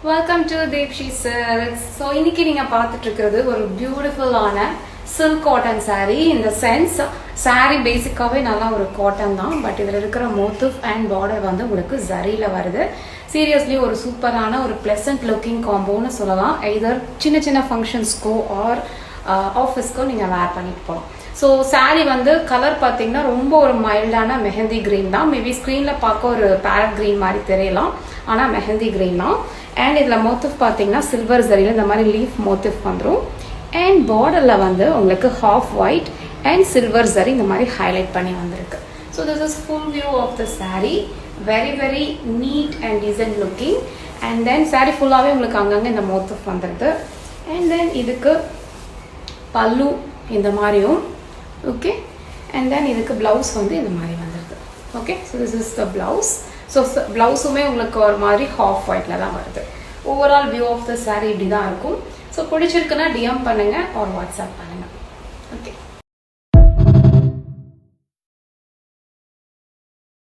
Welcome to Debshi silks. So இன்னைக்கு நீங்கள் பார்த்துட்டு இருக்கிறது ஒரு பியூட்டிஃபுல்லான சில்க் காட்டன் சாரீ. இந்த சென்ஸ் சாரீ பேசிக்காகவே நல்லா ஒரு காட்டன் தான், பட் இதில் இருக்கிற மோட்டிவ் அண்ட் பார்டர் வந்து உங்களுக்கு ஜரியில் வருது. சீரியஸ்லி ஒரு சூப்பரான ஒரு பிளசன்ட் லுக்கிங் காம்போன்னு சொல்லலாம். எதர் சின்ன சின்ன ஃபங்க்ஷன்ஸ்க்கோ ஆர் ஆஃபீஸ்க்கோ நீங்கள் வேர் பண்ணிட்டு போகலாம். ஸோ சாரீ வந்து கலர் பார்த்தீங்கன்னா ரொம்ப ஒரு மைல்டான மெஹந்தி க்ரீன் தான். மேபி ஸ்க்ரீனில் பார்க்க ஒரு பேரட் க்ரீன் மாதிரி தெரியலாம், ஆனால் மெஹந்தி க்ரீன் தான். அண்ட் இதில் மோட்டிவ் பார்த்தீங்கன்னா சில்வர் ஜரியில் இந்த மாதிரி லீஃப் மோட்டிவ் வந்துடும். அண்ட் பார்டரில் வந்து உங்களுக்கு half white and silver zari இந்த மாதிரி ஹைலைட் பண்ணி வந்திருக்கு. So this is full view of the sari. Very very neat and decent looking. And then sari ஃபுல்லாகவே உங்களுக்கு அங்கங்கே இந்த மோட்டிவ் வந்துடுது. அண்ட் தென் இதுக்கு பல்லு இந்த மாதிரியும் ஓகே. அண்ட் தென் இதுக்கு ப்ளவுஸ் வந்து இந்த மாதிரி வந்துடுது. Okay, so this is the blouse. So ப்ளவுஸுமே உங்களுக்கு ஒரு மாதிரி ஹாஃப் ஒயிட்டில் தான் வருது. Overall view of the sari இப்படி தான் இருக்கும். ஸோ பிடிச்சிருக்குன்னா டிஎம் பண்ணுங்கள் ஆர் வாட்ஸ்அப் பண்ணுங்கள். ஓகே.